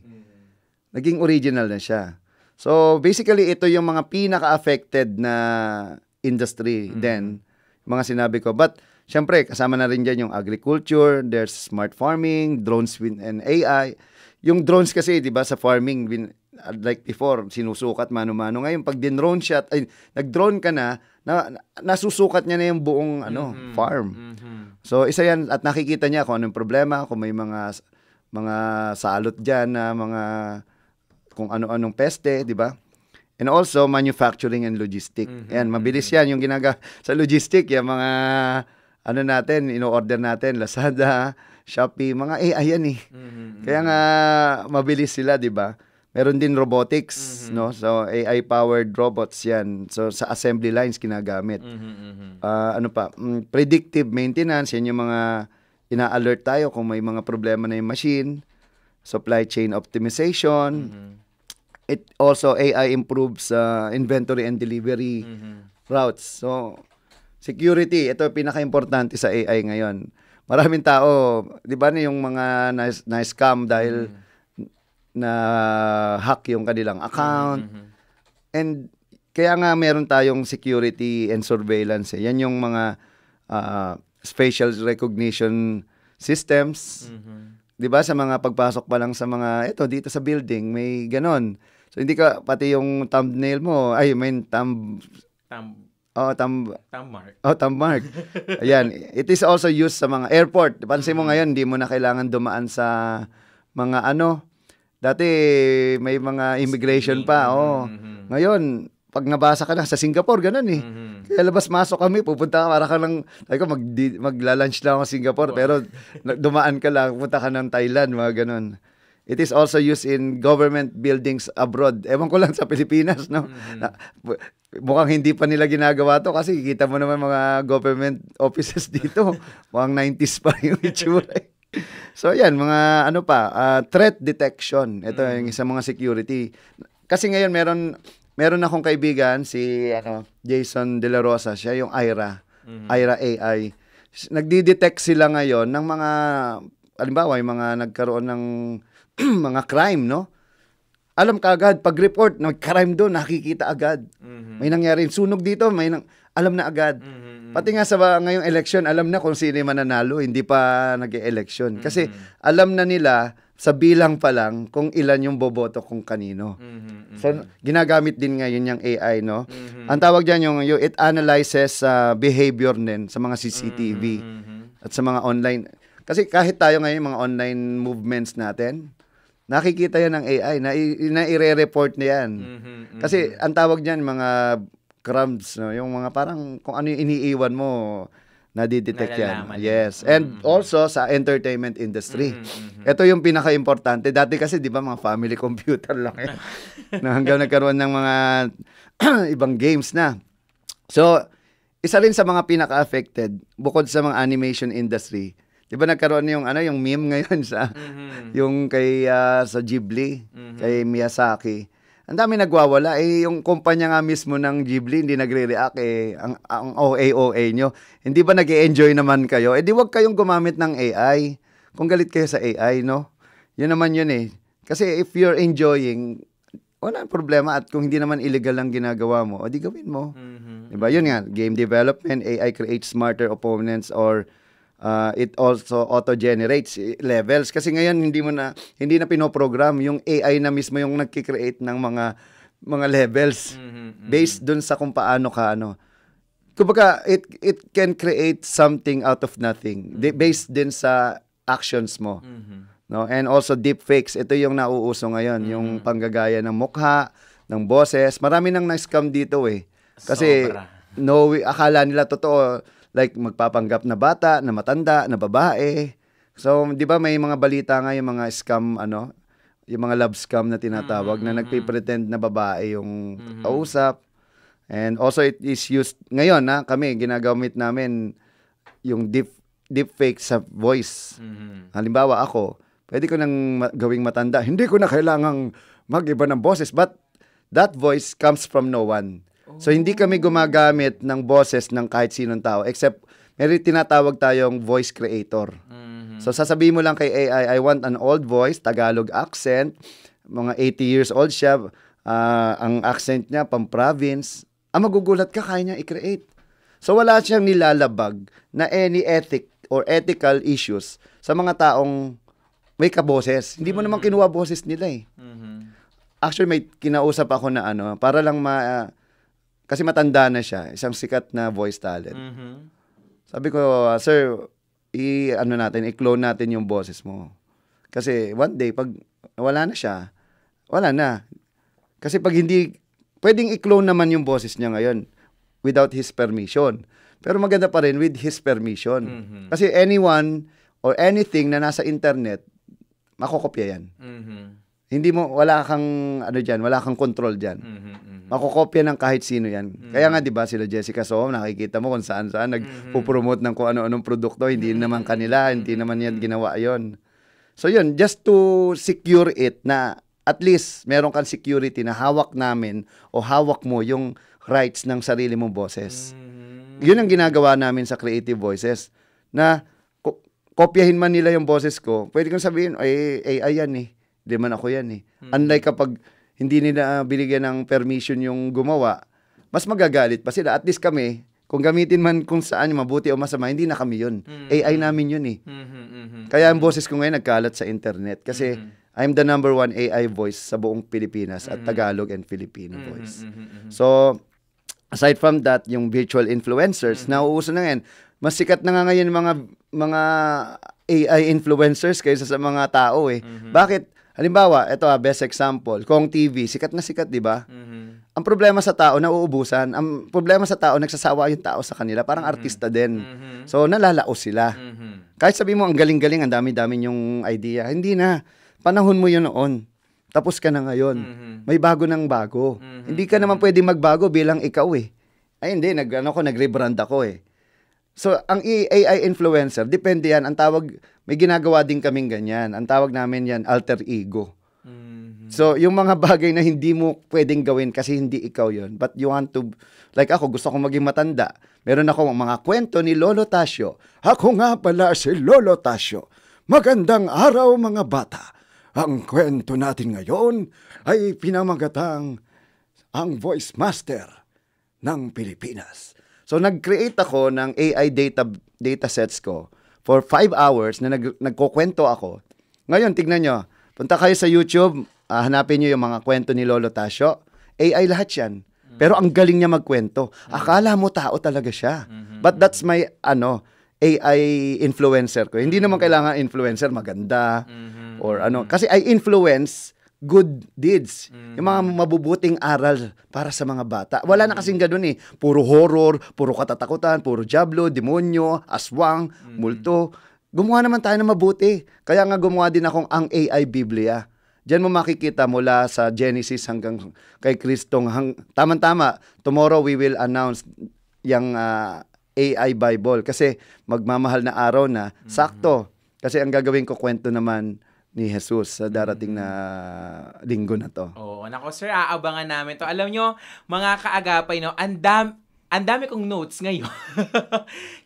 Naging original na siya. So basically ito yung mga pinaka-affected na industry then mga sinabi ko. But syempre kasama na rin diyan yung agriculture, there's smart farming, drones and AI. Yung drones kasi 'di ba sa farming like before sinusukat mano-mano, ngayon pag din-drone shot nag-drone ka na nasusukat niya na yung buong farm. So isa yan at nakikita niya kung anong problema, kung may mga salot diyan na kung ano-anong peste, di ba? And also manufacturing and logistic. Yan, mabilis yan yung sa logistic, yung mga natin, ino-order natin, Lazada, Shopee, mga AI yan eh. Kaya nga mabilis sila, di ba? Meron din robotics, no? So AI-powered robots yan. So sa assembly lines kinagamit. Predictive maintenance, yan yung mga ina-alert tayo kung may mga problema na yung machine. Supply chain optimization. It also AI improves inventory and delivery routes. So security, ito pinaka-importante sa AI ngayon. Maraming tao, 'di ba, yung mga na-scam dahil na hack yung kanilang account. And kaya nga meron tayong security and surveillance. Yan yung mga facial recognition systems. 'Di ba, sa mga pagpasok pa lang sa mga dito sa building may ganon. So hindi ka pati yung thumbnail mo, thumb mark. Ayan, it is also used sa mga airport. Pansin mo ngayon, hindi mo na kailangan dumaan sa mga dati may mga immigration pa. Ngayon, pag nabasa ka na sa Singapore, ganun eh. Kaya labas-masok kami, pupunta ka, para ka lang, magla-lunch lang ako sa Singapore, pero dumaan ka lang, pupunta ka ng Thailand, mga ganun. It is also used in government buildings abroad. Ewan ko lang sa Pilipinas, no? Mukhang hindi pa nila ginagawa to kasi kita mo naman mga government offices dito. Mukhang 90s pa yung itsura. So yan, mga threat detection. Ito yung isang mga security. Kasi ngayon meron akong kaibigan, si Jason De La Rosa, siya yung Ira AI. Nagdi-detect sila ngayon ng mga, halimbawa, yung mga nagkaroon ng mga crime, no? Alam ka agad, pag-report, nag-crime doon, nakikita agad. May nangyari, sunog dito, alam na agad. Pati nga sa ngayong election, alam na kung sino yung mananalo, hindi pa nag-e-election. Kasi alam na nila, sa bilang pa lang, kung ilan yung boboto kung kanino. So, ginagamit din ngayon yung AI, no? Ang tawag dyan it analyzes behavior din sa mga CCTV at sa mga online. Kasi kahit tayo ngayon, mga online movements natin, nakikita yan ng AI, na i-re-report na yan. Kasi ang tawag dyan, mga crumbs, no? Yung mga parang kung ano yung iniiwan mo, nadidetect yan. Yes. And also sa entertainment industry. Ito yung pinaka-importante. Dati kasi, di ba, mga family computer lang yan. Hanggang nagkaroon ng mga ibang games na. So, isa rin sa mga pinaka-affected, bukod sa mga animation industry, di ba nagkaroon yung meme ngayon sa yung kay sa Ghibli, kay Miyazaki. Ang dami nagwawala yung kumpanya nga mismo ng Ghibli hindi nagre-react ang OA nyo. Hindi ba nag-e-enjoy naman kayo? Di wag kayong gumamit ng AI. Kung galit kayo sa AI, no? Yun naman yun eh. Kasi if you're enjoying, wala problema, at kung hindi naman illegal lang ginagawa mo, di gawin mo. Diba? Yun nga, game development, AI creates smarter opponents, or it also auto-generates levels. Kasi ngayon hindi na pinoprogram, yung AI na mismo yung nagki-create ng mga levels based dun sa kung paano ka Kumbaga, it can create something out of nothing based din sa actions mo. No? And also deepfakes, ito yung nauuso ngayon, yung panggagaya ng mukha, ng boses. Marami nang na-scam dito eh. Kasi akala nila totoo, like magpapanggap na bata, na matanda, na babae. So, 'di ba may mga balita nga yung mga scam yung mga love scam na tinatawag na nagpe-pretend na babae yung kausap. And also it is used ngayon kami ginagamit namin yung deepfake sa voice. Halimbawa ako, pwede ko nang gawing matanda. Hindi ko na kailangang mag-iba ng boses, but that voice comes from no one. So, hindi kami gumagamit ng boses ng kahit sinong tao, except may tinatawag tayong voice creator. So, sasabihin mo lang kay AI, I want an old voice, Tagalog accent, mga 80 years old siya, ang accent niya, pang-province. Magugulat ka, kaya niya i-create. So, wala siyang nilalabag na any ethical issues sa mga taong may kaboses. Hindi mo naman kinuha boses nila eh. Actually, may kinausap ako na para lang kasi matanda na siya, isang sikat na voice talent. Sabi ko, sir, i-clone natin yung boses mo. Kasi one day, pag wala na siya, wala na. Kasi pag hindi, pwedeng i-clone naman yung boses niya ngayon without his permission. Pero maganda pa rin with his permission. Kasi anyone or anything na nasa internet, makokopya yan. Wala kang wala kang control dyan. Makokopya ng kahit sino yan. Kaya nga 'di ba sila Jessica Soho, nakikita mo kung saan-saan nagpo-promote ng kung ano-anong produkto, hindi naman kanila, hindi naman yan ginawa yon. So yun, just to secure it na at least meron kang security na hawak namin o hawak mo yung rights ng sarili mong boses. Yun ang ginagawa namin sa Creative Voices, na kopyahin man nila yung boses ko, pwede kong sabihin, AI yan eh. Hindi man ako yan eh. Unlike kapag hindi nila binigyan ng permission yung gumawa, mas magagalit pa sila. At least kami, Kung gamitin man kung saan yung mabuti o masama, hindi na kami yun. AI namin yun eh. Kaya ang boses ko ngayon nagkalat sa internet kasi I'm the number 1 AI voice sa buong Pilipinas at Tagalog and Filipino voice. So, aside from that, yung virtual influencers, nauuso na yan. Mas sikat na nga ngayon mga AI influencers kaysa sa mga tao eh. Bakit? Halimbawa, ito best example, Kong TV, sikat na sikat, di ba? Ang problema sa tao, nauubusan. Ang problema sa tao, nagsasawa yung tao sa kanila. Parang artista din. So, nalalaos sila. Kahit sabi mo, ang galing-galing, ang dami-dami yung idea. Hindi na. Panahon mo yun noon. Tapos ka na ngayon. May bago ng bago. Hindi ka naman pwedeng magbago bilang ikaw eh. Ay, hindi. Nag-rebrand ako eh. So, ang AI influencer, depende yan. Ang tawag, may ginagawa din kaming ganyan. Ang tawag namin yan, alter ego. So, yung mga bagay na hindi mo pwedeng gawin kasi hindi ikaw yon, but you want to, like ako, gusto kong maging matanda. Meron ako mga kwento ni Lolo Tasio. Ako nga pala si Lolo Tasio. Magandang araw mga bata. Ang kwento natin ngayon ay pinamagatang ang voice master ng Pilipinas. So, nag-create ako ng AI data sets ko for 5 hours na nagkukwento ako. Ngayon, tignan nyo. Punta kayo sa YouTube, hanapin nyo yung mga kwento ni Lolo Tasio. AI lahat yan. Pero ang galing niya magkwento. Akala mo tao talaga siya. But that's my AI influencer ko. Hindi naman kailangan influencer maganda or ano. Kasi I influence good deeds. Yung mga mabubuting aral para sa mga bata. Wala na kasing ganun eh. Puro horror, puro katatakutan, puro diablo, demonyo, aswang, multo. Gumawa naman tayo ng mabuti. Kaya nga gumawa din akong ang AI Biblia. Diyan mo makikita mula sa Genesis hanggang kay Kristong. Tama-tama, tomorrow we will announce yung AI Bible. Kasi magmamahal na araw na. Sakto. Kasi ang gagawin ko kwento naman ni Jesus sa darating na linggo na to. Oo, nako sir, aabangan namin to. Alam nyo, mga kaagapay, no, ang dami kong notes ngayon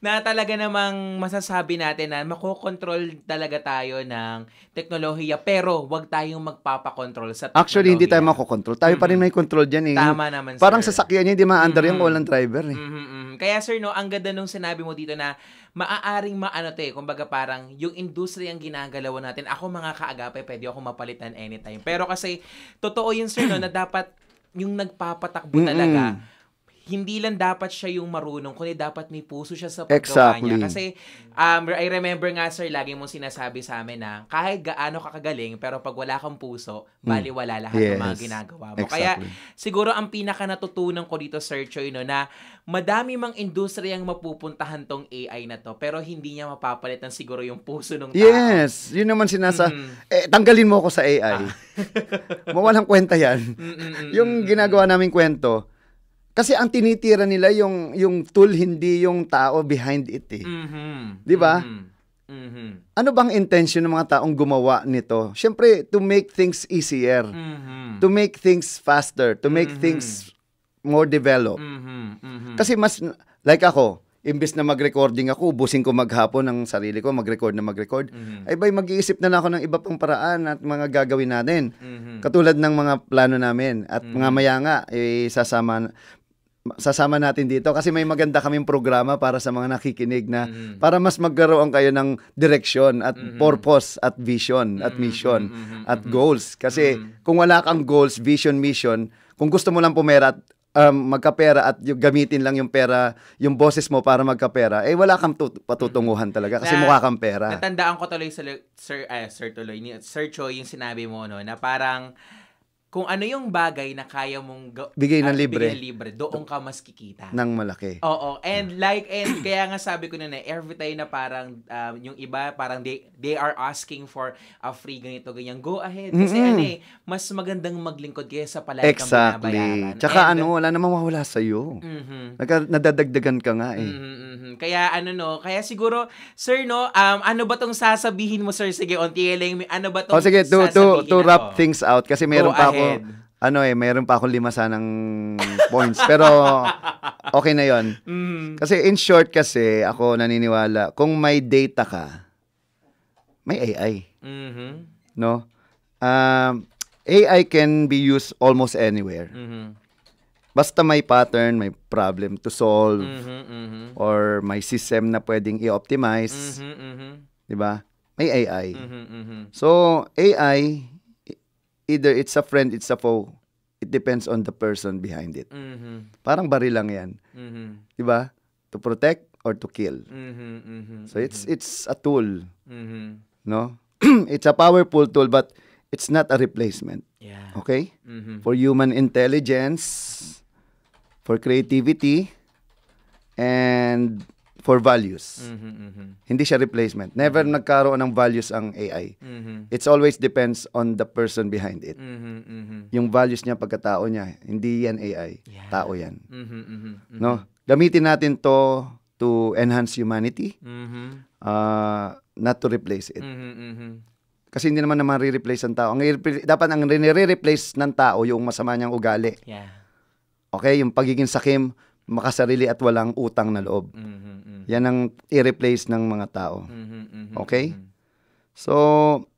na talaga namang masasabi natin na makokontrol talaga tayo ng teknolohiya pero wag tayong magpapakontrol sa teknolohiya. Actually, hindi tayo makokontrol. Tayo pa rin may control dyan eh. Tama naman, sir. Parang sasakyan niya, hindi ma-under yung walang driver eh. Kaya sir, no, ang ganda nung sinabi mo dito na maaaring kumbaga parang yung industry ang ginagalawan natin. Ako mga kaagapay, pwede ako mapalitan anytime. Pero kasi, totoo yun sir, no, na dapat yung nagpapatakbo talaga, hindi lang dapat siya yung marunong, kundi dapat may puso siya sa paggawa niya. Kasi, I remember nga, sir, lagi mong sinasabi sa amin na kahit gaano kakagaling, pero pag wala kang puso, baliwala lahat ng mga ginagawa mo. Kaya, siguro ang pinaka natutunan ko dito, Sir Choi, no, na madami mang industriyang mapupuntahan tong AI na to, pero hindi niya mapapalitan siguro yung puso ng tao. Yes, yun naman tanggalin mo ako sa AI. Mawalang kwenta yan. Yung ginagawa naming kwento, kasi ang tinitira nila yung tool, hindi yung tao behind it eh. Di ba? Ano bang intention ng mga taong gumawa nito? Siyempre, to make things easier. To make things faster. To make things more developed. Kasi mas, like ako, imbes na mag-recording ako, ubusin ko maghapon ng sarili ko, mag-record. Ay ba'y mag-iisip na lang ako ng iba pang paraan at mga gagawin natin. Katulad ng mga plano namin. At mga maya nga, sasama natin dito kasi may maganda kaming programa para sa mga nakikinig na para mas magkaroon kayo ng direction at purpose at vision at mission at goals. Kasi kung wala kang goals, vision, mission, kung gusto mo lang pumera at magkapera at gamitin lang yung pera, yung boses mo para magkapera, wala kang patutunguhan talaga kasi mukha kang pera. Natandaan ko tuloy sa Sir Choi yung sinabi mo, no, na parang kung ano yung bagay na kaya mong bigay ng libre, doon ka mas kikita. Ng malaki. Oo. And kaya nga sabi ko na every time na parang yung iba, parang they are asking for a free ganito, ganyan. Go ahead. Kasi mas magandang maglingkod kaysa palagi kang binabayaran. Tsaka wala namang mawala sa'yo. Nadadagdagan ka nga eh. Kaya kaya siguro, sir, no, ano ba tong sasabihin mo, sir? Sige, onti-eling, ano ba tong sige, sasabihin to wrap things out, kasi meron pa ako, meron pa akong 5 sanang points. Pero, okay na yon. Kasi in short kasi, ako naniniwala, kung may data ka, may AI. No? AI can be used almost anywhere. Basta may pattern, may problem to solve, or may system na pwedeng i-optimize, di ba? May AI. So, AI, either it's a friend, it's a foe. It depends on the person behind it. Parang baril lang yan. Di ba? To protect or to kill. So, it's a tool. No? It's a powerful tool, but it's not a replacement. Okay? For human intelligence, for creativity, and for values. Hindi siya replacement. Never nagkaroon ng values ang AI. It's always depends on the person behind it. Yung values niya, pagkatao niya, hindi yan AI. Tao yan. No? Gamitin natin to enhance humanity, not to replace it. Kasi hindi naman re-replace ang tao. Dapat ang re-replace ng tao yung masama niyang ugali. Okay? Yung pagiging sakim, makasarili at walang utang na loob. Yan ang i-replace ng mga tao. Okay? So,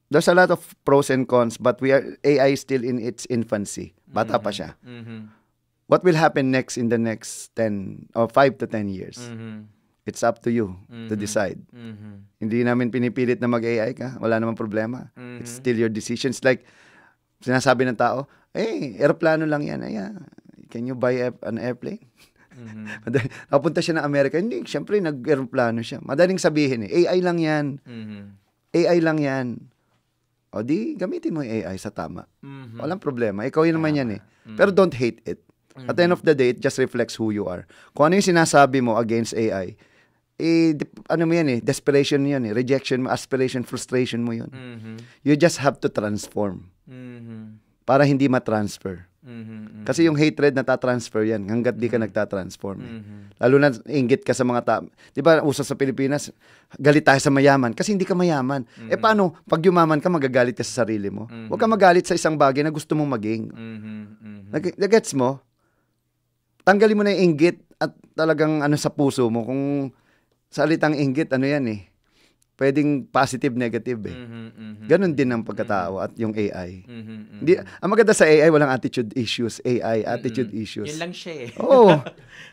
there's a lot of pros and cons, but AI is still in its infancy. Bata pa siya. What will happen next in the next 10 or 5 to 10 years? It's up to you to decide. Hindi namin pinipilit na mag-AI ka. Wala namang problema. It's still your decisions. Like, sinasabi ng tao, aeroplano lang yan. Can you buy an airplane? Napunta siya ng Amerika. Hindi, syempre nag-aeroplano siya. Madaling sabihin AI lang yan. AI lang yan. O di, gamitin mo yung AI sa tama. Walang problema. Ikaw yun naman yan Pero don't hate it. At the end of the day, it just reflects who you are. Kung ano yung sinasabi mo against AI, ano mo yan desperation yan rejection mo, aspiration, frustration mo yun. You just have to transform. Para hindi ma-transfer. Kasi yung hatred natatransfer yan hanggat di ka nagtatransform. Lalo na inggit ka sa mga tao. Di ba, uso sa Pilipinas, galit tayo sa mayaman kasi hindi ka mayaman. Paano? Pag yumaman ka, magagalit ka sa sarili mo. Huwag ka magalit sa isang bagay na gusto mong maging. Nagets mo? Tanggalin mo na yung inggit at talagang sa puso mo. Kung salitang inggit, yan pwedeng positive, negative Ganon din ang pagkatao at yung AI. Ang maganda sa AI, walang attitude issues. AI, attitude issues. Yun lang siya Oo.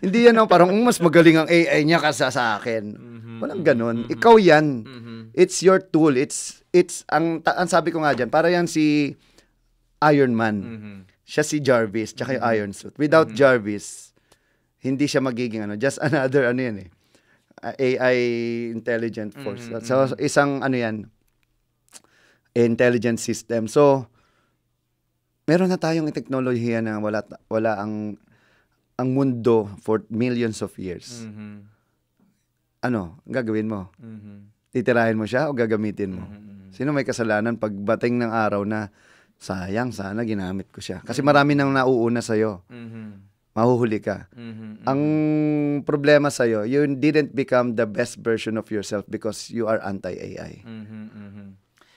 Hindi yan parang mas magaling ang AI niya kasa sa akin. Walang ganon. Ikaw yan. It's your tool. It's ang sabi ko nga dyan, para yan si Iron Man. Siya si Jarvis, tsaka yung Iron Suit. Without Jarvis, hindi siya magiging just another AI intelligent force. So, isang intelligent system. So, meron na tayong teknolohiya na wala ang mundo for millions of years. Ano, ang gagawin mo? Titirahin mo siya o gagamitin mo? Sino may kasalanan pagbating ng araw na sayang, sana ginamit ko siya. Kasi marami nang nauuna sa'yo. Mahuhuli ka. Ang problema sa'yo, you didn't become the best version of yourself because you are anti-AI.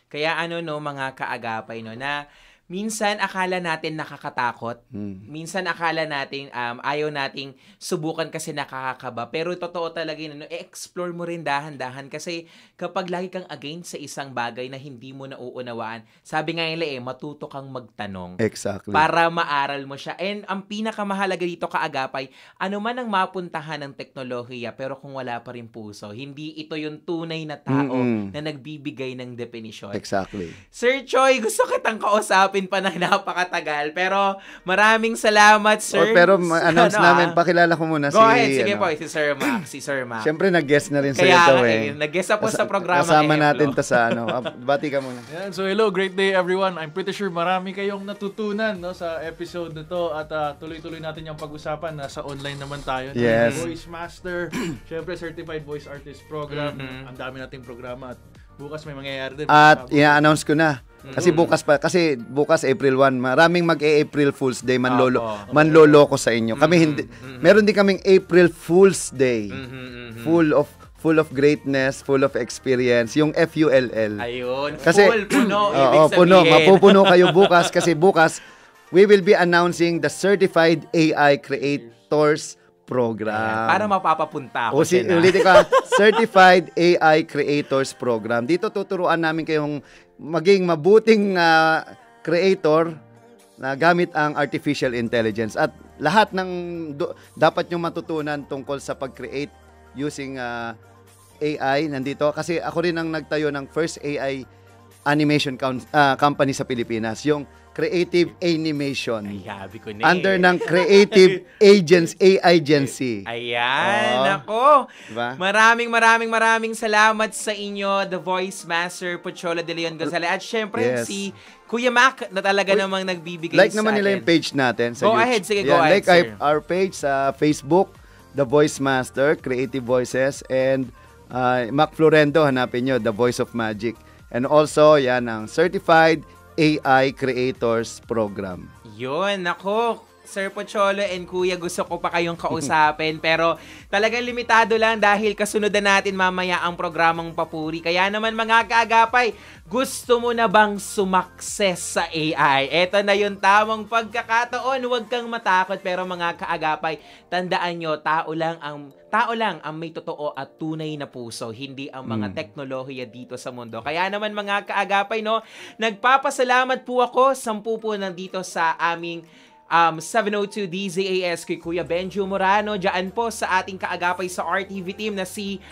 Kaya mga kaagapay, na minsan akala natin nakakatakot. Minsan akala natin ayaw nating subukan kasi nakakakaba. Pero totoo talaga explore mo rin dahan-dahan kasi kapag lagi kang against sa isang bagay na hindi mo nauunawaan, sabi nga nila matuto kang magtanong. Exactly. Para maaral mo siya. And ang pinakamahalaga dito kaagapay, ano man ang mapuntahan ng teknolohiya pero kung wala pa rin puso, hindi ito yung tunay na tao na nagbibigay ng definisyon. Exactly. Sir Choi, gusto kitang kausapin pa ng napakatagal. Pero maraming salamat, sir. Pero announce namin, pakilala ko muna Go ahead, sige po, si Sir Max. Siyempre, nag-guest na rin sa ito nag-guest na po sa programa. Kasama natin to sa bati ka muna. So hello, great day everyone. I'm pretty sure marami kayong natutunan sa episode na to at tuloy-tuloy natin yung pag-usapan. Nasa online naman tayo. Yes. Voice Master, siyempre Certified Voice Artist Program. Ang dami nating programa at bukas may mangyayari din. At i-announce ko na. Kasi bukas April 1, maraming mag-April Fool's Day, manloloko sa inyo. Kami hindi, meron din kaming April Fool's Day. Full of greatness, full of experience, yung FULL. Ayun, kasi, puno, ibig sabihin. Mapupuno kayo bukas kasi bukas we will be announcing the Certified AI Creators Program. Para mapapapunta ako sila. Ulitin ko, Certified AI Creators Program. Dito tuturuan namin kayong maging mabuting creator na gamit ang artificial intelligence. At lahat ng dapat nyo matutunan tungkol sa pag-create using AI nandito. Kasi ako rin ang nagtayo ng first AI animation company sa Pilipinas, yung Creative Animation. Ay, habi ko na under ng Creative AI Agency. Ayan, ako. Diba? Maraming salamat sa inyo, The Voice Master Pocholo de Leon Gonzalez. At syempre, si Kuya Mac na talaga namang nagbibigay like sa naman nila yung page natin sa Go YouTube. ahead, sige, go ahead, like sir. our page sa Facebook, The Voice Master, Creative Voices, and Mac Florendo, hanapin nyo, The Voice of Magic. And also, yan ang Certified AI Creators Program. Yun, ako, Sir Pocholo and Kuya, gusto ko pa kayong kausapin. Pero talagang limitado lang dahil kasunod na natin mamaya ang programang Papuri. Kaya naman mga kaagapay, gusto mo na bang sumakses sa AI? Eto na yung tamang pagkakataon. Huwag kang matakot. Pero mga kaagapay, tandaan nyo, tao lang ang may totoo at tunay na puso, hindi ang mga teknolohiya dito sa mundo. Kaya naman mga kaagapay, no, nagpapasalamat po ako, 10 po nandito sa aming 702 DZAS kay Kuya Benjo Morano, dyan po sa ating kaagapay sa RTV team na si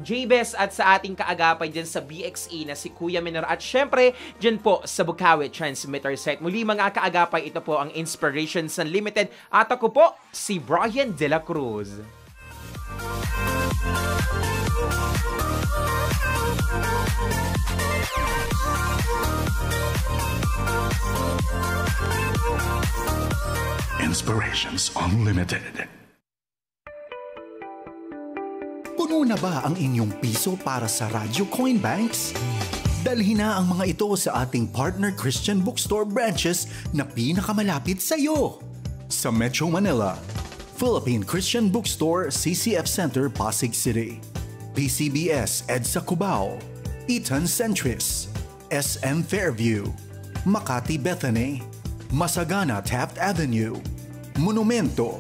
Jabez at sa ating kaagapay dyan sa BXE na si Kuya Menor at syempre dyan po sa Bukawi Transmitter Set. Muli mga kaagapay, ito po ang Inspirations Unlimited at ako po si Brian De La Cruz. Inspirations Unlimited. Puno na ba ang inyong piso para sa Radyo Coin Banks? Dalhin na ang mga ito sa ating partner Christian Bookstore branches na pinakamalapit sa iyo. Sa Metro Manila, Philippine Christian Bookstore, CCF Center, Pasig City. PCBS EDSA Cubao, Eton Centris, SM Fairview, Makati Bethany, Masagana Taft Avenue, Monumento,